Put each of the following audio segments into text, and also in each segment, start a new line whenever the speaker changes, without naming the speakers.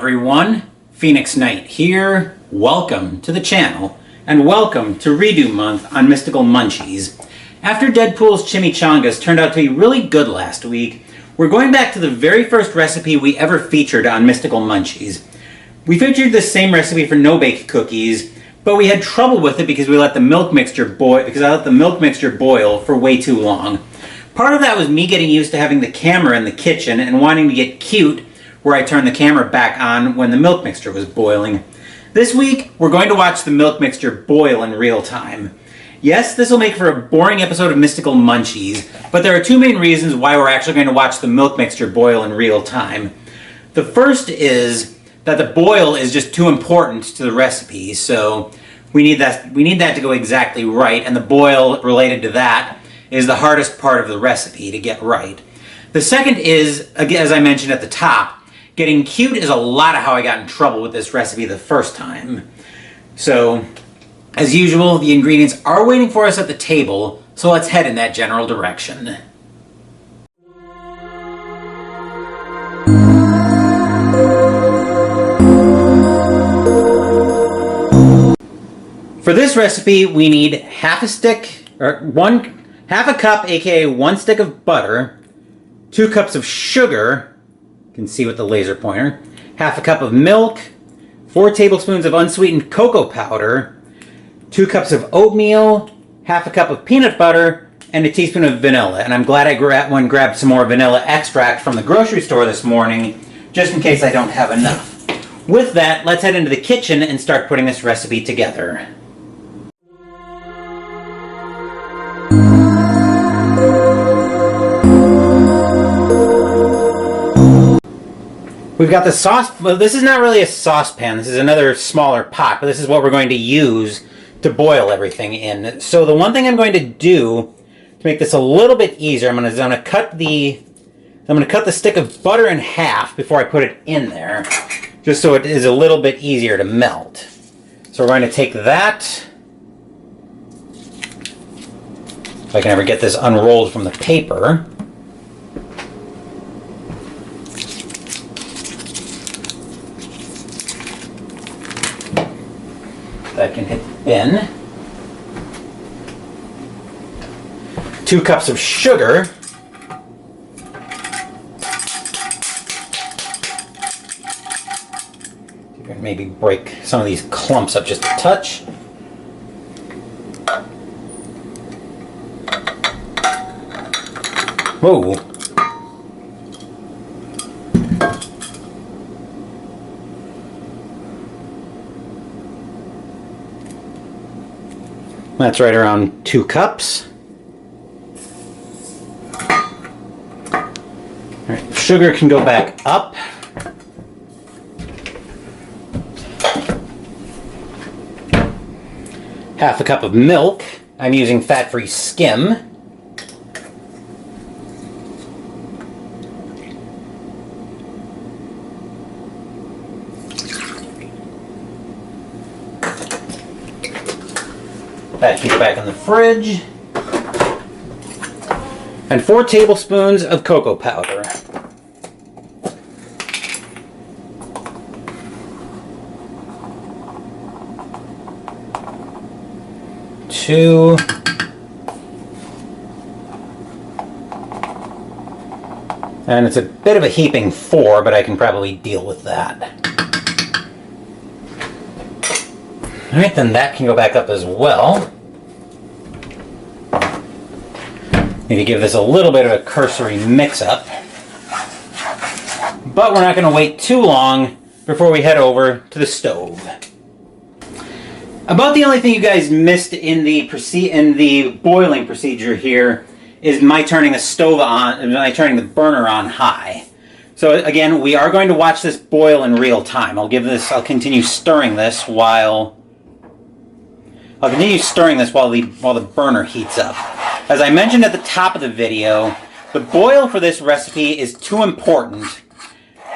everyone, Phoenix Knight here. Welcome to the channel, and welcome to Redo Month on Mystical Munchies. After Deadpool's chimichangas turned out to be really good last week, we're going back to the very first recipe we ever featured on Mystical Munchies. We featured the same recipe for no-bake cookies, but we had trouble with it because I let the milk mixture boil for way too long. Part of that was me getting used to having the camera in the kitchen and wanting to get cute where I turned the camera back on when the milk mixture was boiling. This week, we're going to watch the milk mixture boil in real time. Yes, this will make for a boring episode of Mystical Munchies, but there are two main reasons why we're actually going to watch the milk mixture boil in real time. The first is that the boil is just too important to the recipe, so we need that to go exactly right, and the boil related to that is the hardest part of the recipe to get right. The second is, again, as I mentioned at the top, getting cute is a lot of how I got in trouble with this recipe the first time. So, as usual, the ingredients are waiting for us at the table, so let's head in that general direction. For this recipe, we need half a cup, aka 1 stick of butter, 2 cups of sugar, you can see with the laser pointer, half a cup of milk, 4 tablespoons of unsweetened cocoa powder, 2 cups of oatmeal, half a cup of peanut butter, and a teaspoon of vanilla. And I'm glad I grabbed some more vanilla extract from the grocery store this morning, just in case I don't have enough. With that, let's head into the kitchen and start putting this recipe together. We've got the sauce. Well, this is not really a saucepan. This is another smaller pot, but this is what we're going to use to boil everything in. So the one thing I'm going to do to make this a little bit easier, I'm going to cut the stick of butter in half before I put it in there, just so it is a little bit easier to melt. So we're going to take that. If I can ever get this unrolled from the paper. That can hit the bin. 2 cups of sugar. Maybe break some of these clumps up just a touch. Whoa. That's right around 2 cups. All right, sugar can go back up. Half a cup of milk. I'm using fat-free skim. That can go back in the fridge. And 4 tablespoons of cocoa powder. Two. And it's a bit of a heaping 4, but I can probably deal with that. Alright, then that can go back up as well. Need to give this a little bit of a cursory mix-up. But we're not going to wait too long before we head over to the stove. About the only thing you guys missed in the boiling procedure here is my turning the burner on high. So again, we are going to watch this boil in real time. I'll continue stirring this while the burner heats up. As I mentioned at the top of the video, the boil for this recipe is too important,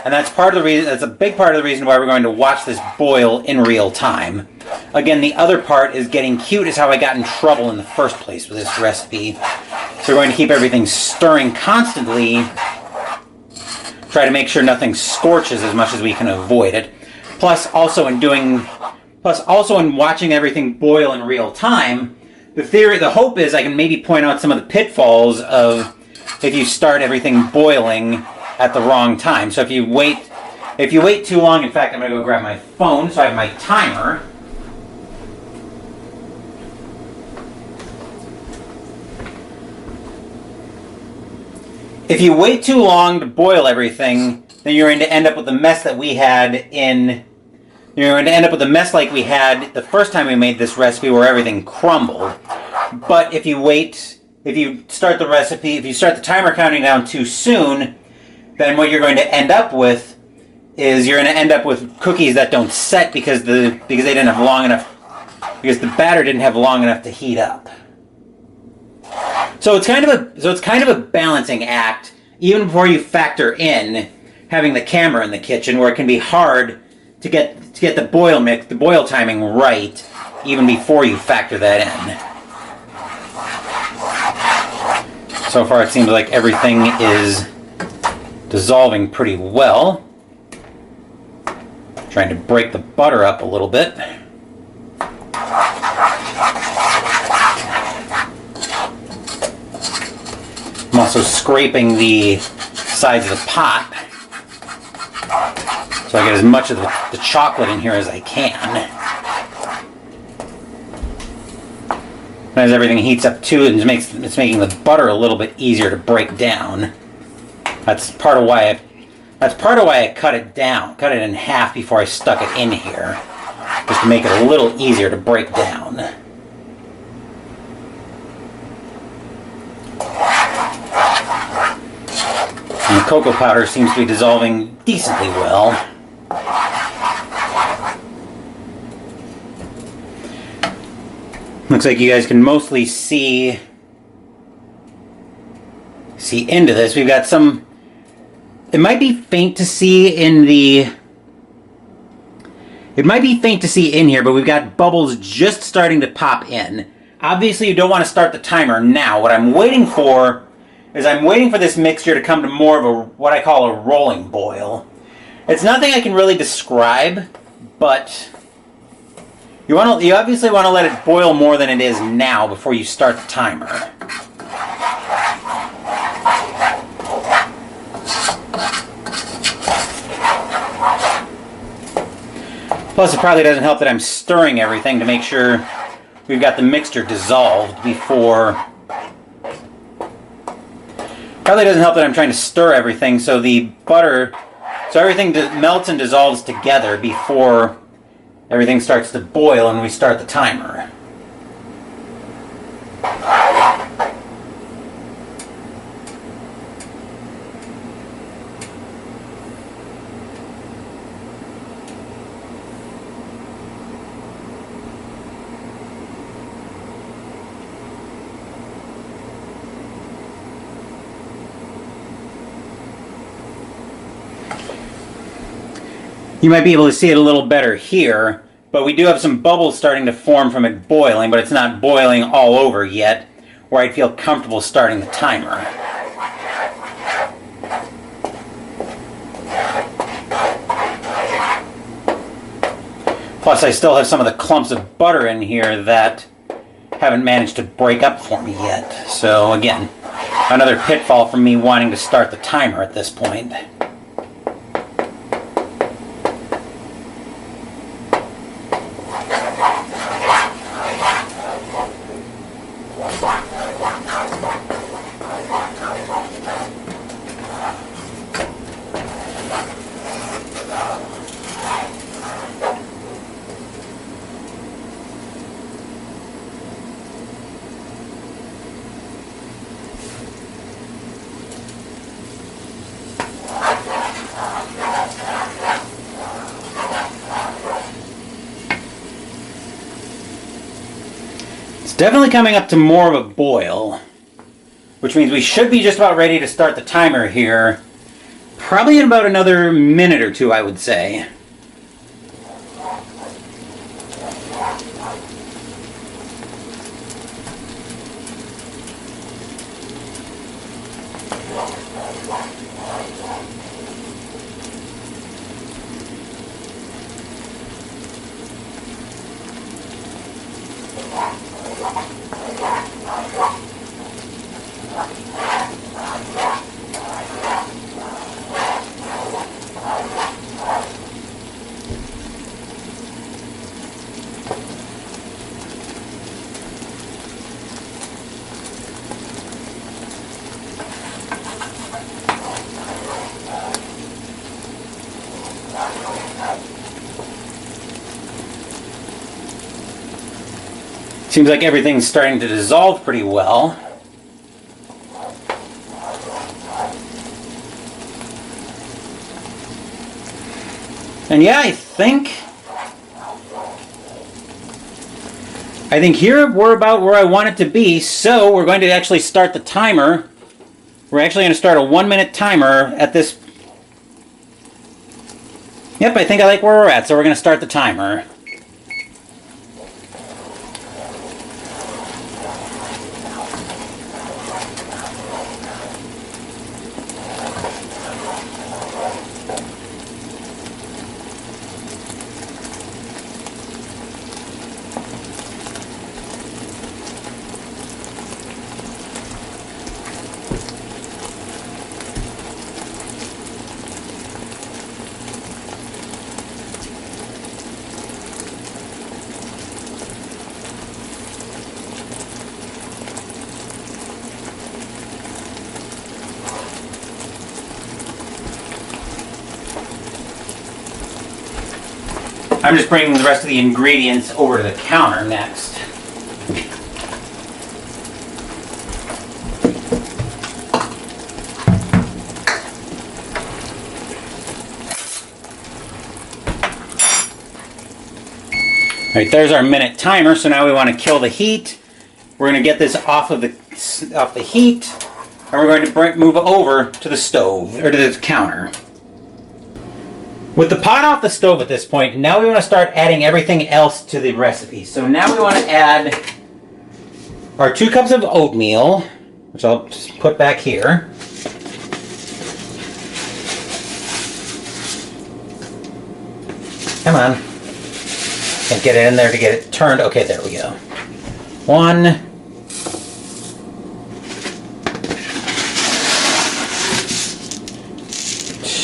and that's a big part of the reason why we're going to watch this boil in real time. Again, the other part is getting cute is how I got in trouble in the first place with this recipe. So we're going to keep everything stirring constantly try to make sure nothing scorches as much as we can avoid it. Plus, also in watching everything boil in real time, the hope is I can maybe point out some of the pitfalls of if you start everything boiling at the wrong time. So if you wait too long, in fact, I'm going to go grab my phone, so I have my timer. If you wait too long to boil everything, then you're going to end up with the mess that we had You're going to end up with a mess like we had the first time we made this recipe where everything crumbled. But if you start the timer counting down too soon, then what you're going to end up with is you're going to end up with cookies that don't set because the batter didn't have long enough to heat up. So it's kind of a balancing act, even before you factor in having the camera in the kitchen, where it can be hard to get the boil timing right, even before you factor that in. So far, it seems like everything is dissolving pretty well. Trying to break the butter up a little bit. I'm also scraping the sides of the pot so I get as much of the chocolate in here as I can. As everything heats up too, it's making the butter a little bit easier to break down. That's part of why I cut it in half before I stuck it in here, just to make it a little easier to break down. And the cocoa powder seems to be dissolving decently well. Looks like you guys can mostly see into this. We've got some. It might be faint to see in here, but we've got bubbles just starting to pop in. Obviously, you don't want to start the timer now. What I'm waiting for is this mixture to come to more of what I call a rolling boil. It's nothing I can really describe, but you obviously want to let it boil more than it is now before you start the timer. Plus, it probably doesn't help that I'm stirring everything to make sure we've got the mixture dissolved before. Probably doesn't help that I'm trying to stir everything so everything melts and dissolves together before everything starts to boil and we start the timer. You might be able to see it a little better here, but we do have some bubbles starting to form from it boiling, but it's not boiling all over yet, where I'd feel comfortable starting the timer. Plus, I still have some of the clumps of butter in here that haven't managed to break up for me yet. So again, another pitfall from me wanting to start the timer at this point. It's definitely coming up to more of a boil, which means we should be just about ready to start the timer here. Probably in about another minute or two, I would say. Seems like everything's starting to dissolve pretty well. And yeah, I think here we're about where I want it to be, so we're going to actually start the timer. We're actually going to start a 1-minute timer at this. Yep, I think I like where we're at, so we're going to start the timer. I'm just bringing the rest of the ingredients over to the counter next. All right, there's our minute timer. So now we want to kill the heat. We're going to get this off the heat, and we're going to move over to the stove or to the counter. With the pot off the stove at this point, now we want to start adding everything else to the recipe. So now we want to add our 2 cups of oatmeal, which I'll just put back here. Come on. Can't get it in there to get it turned. Okay, there we go. 1.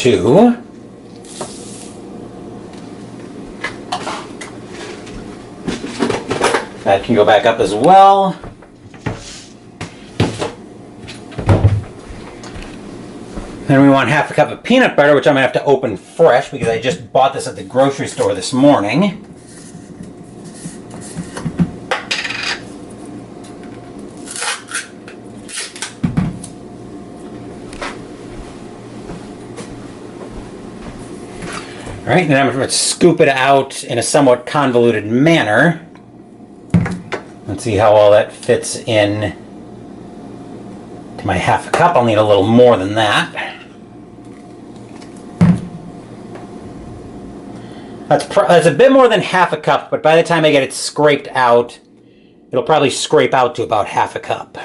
2. That can go back up as well. Then we want 1/2 cup of peanut butter, which I'm going to have to open fresh because I just bought this at the grocery store this morning. All right, then I'm going to scoop it out in a somewhat convoluted manner. Let's see how well that fits in to my 1/2 cup. I'll need a little more than that. That's a bit more than 1/2 cup, but by the time I get it scraped out, it'll probably scrape out to about 1/2 cup.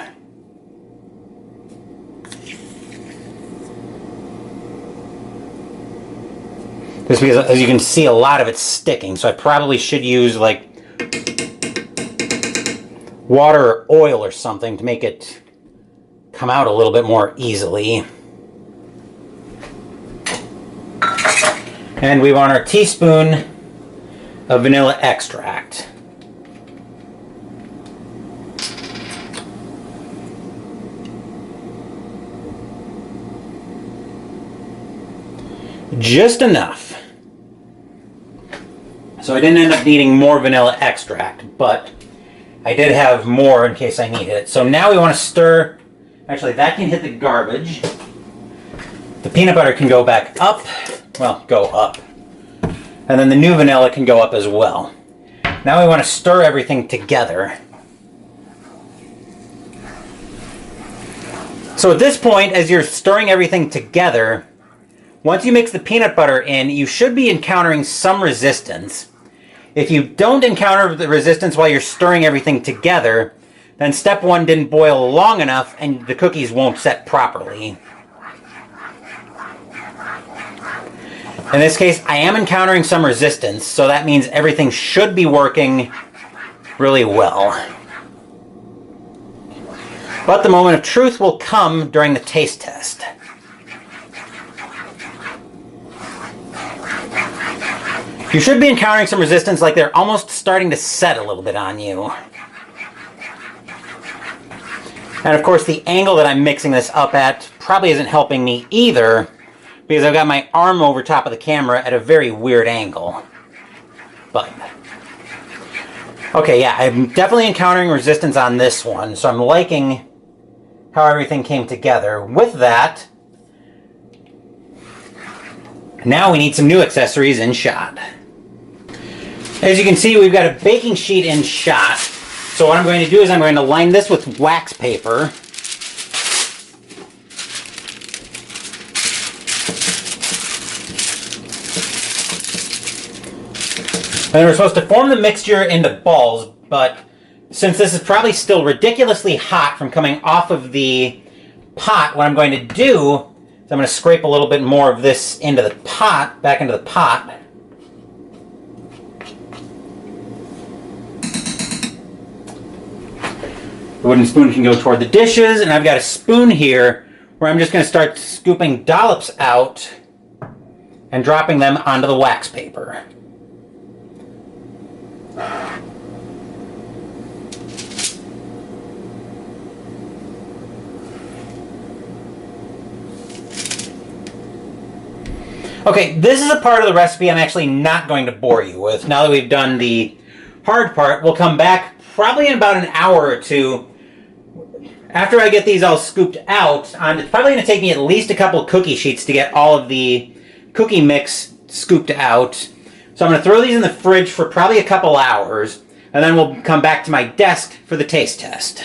Just because, as you can see, a lot of it's sticking, so I probably should use like water or oil or something to make it come out a little bit more easily. And we want our teaspoon of vanilla extract. Just enough. So I didn't end up needing more vanilla extract, but I did have more in case I needed it. So now we want to stir. Actually, that can hit the garbage. The peanut butter can go back up. Well, go up. And then the new vanilla can go up as well. Now we want to stir everything together. So at this point, as you're stirring everything together, once you mix the peanut butter in, you should be encountering some resistance. If you don't encounter the resistance while you're stirring everything together, then step 1 didn't boil long enough and the cookies won't set properly. In this case, I am encountering some resistance, so that means everything should be working really well. But the moment of truth will come during the taste test. You should be encountering some resistance, like they're almost starting to set a little bit on you. And of course the angle that I'm mixing this up at probably isn't helping me either, because I've got my arm over top of the camera at a very weird angle. But, okay, yeah, I'm definitely encountering resistance on this one, so I'm liking how everything came together. With that, now we need some new accessories in shot. As you can see, we've got a baking sheet in shot. So what I'm going to do is I'm going to line this with wax paper. And we're supposed to form the mixture into balls, but since this is probably still ridiculously hot from coming off of the pot, what I'm going to do is I'm going to scrape a little bit more of this into the pot, back into the pot. The wooden spoon can go toward the dishes, and I've got a spoon here where I'm just going to start scooping dollops out and dropping them onto the wax paper. Okay, this is a part of the recipe I'm actually not going to bore you with. Now that we've done the hard part, we'll come back probably in about an hour or two. After I get these all scooped out, it's probably going to take me at least a couple cookie sheets to get all of the cookie mix scooped out. So I'm going to throw these in the fridge for probably a couple hours, and then we'll come back to my desk for the taste test.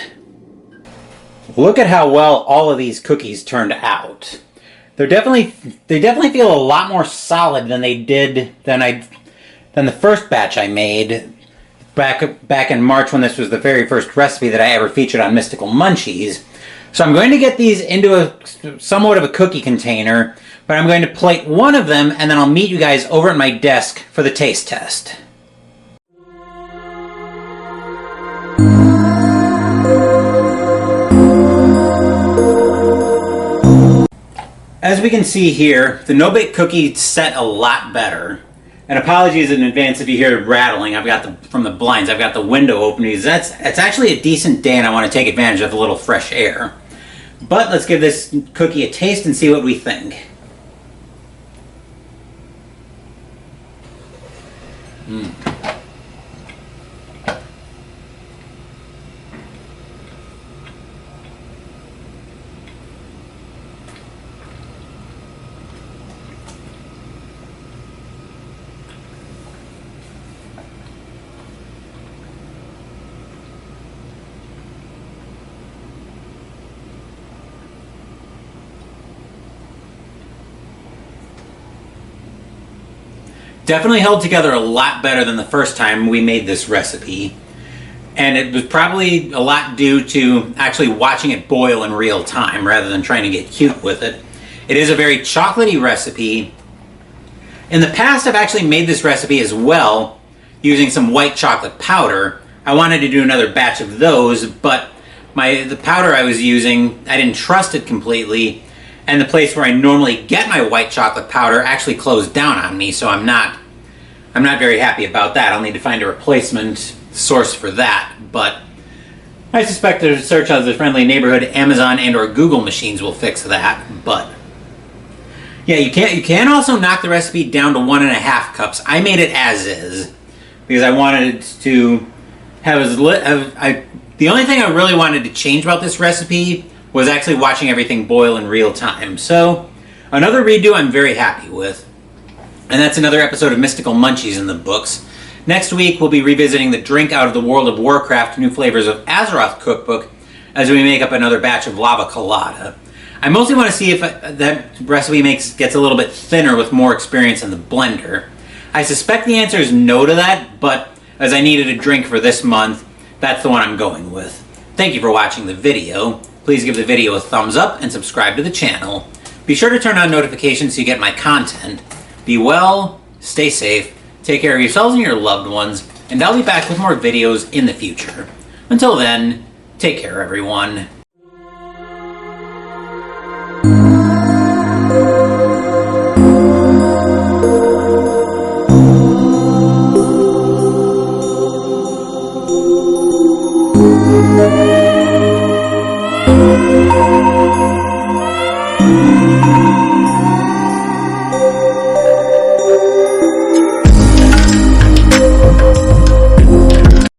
Look at how well all of these cookies turned out. They definitely feel a lot more solid than they did than the first batch I made back in March, when this was the very first recipe that I ever featured on Mystical Munchies. So I'm going to get these into somewhat of a cookie container, but I'm going to plate one of them, and then I'll meet you guys over at my desk for the taste test. As we can see here, the no-bake cookie set a lot better. And apologies in advance if you hear rattling. I've got from the blinds. I've got the window open. It's actually a decent day, and I want to take advantage of a little fresh air. But let's give this cookie a taste and see what we think. Definitely held together a lot better than the first time we made this recipe. And it was probably a lot due to actually watching it boil in real time rather than trying to get cute with it. It is a very chocolatey recipe. In the past, I've actually made this recipe as well using some white chocolate powder. I wanted to do another batch of those, but the powder I was using, I didn't trust it completely. And the place where I normally get my white chocolate powder actually closed down on me, so I'm not very happy about that. I'll need to find a replacement source for that, but I suspect a search of the friendly neighborhood Amazon and or Google machines will fix that. But yeah, you can also knock the recipe down to 1.5 cups. I made it as is because I wanted to have the only thing I really wanted to change about this recipe was actually watching everything boil in real time. So another redo I'm very happy with. And that's another episode of Mystical Munchies in the books. Next week we'll be revisiting the Drink Out of the World of Warcraft New Flavors of Azeroth cookbook as we make up another batch of lava colada. I mostly want to see if that recipe gets a little bit thinner with more experience in the blender. I suspect the answer is no to that, but as I needed a drink for this month, that's the one I'm going with. Thank you for watching the video. Please give the video a thumbs up and subscribe to the channel. Be sure to turn on notifications so you get my content. Be well, stay safe, take care of yourselves and your loved ones, and I'll be back with more videos in the future. Until then, take care everyone.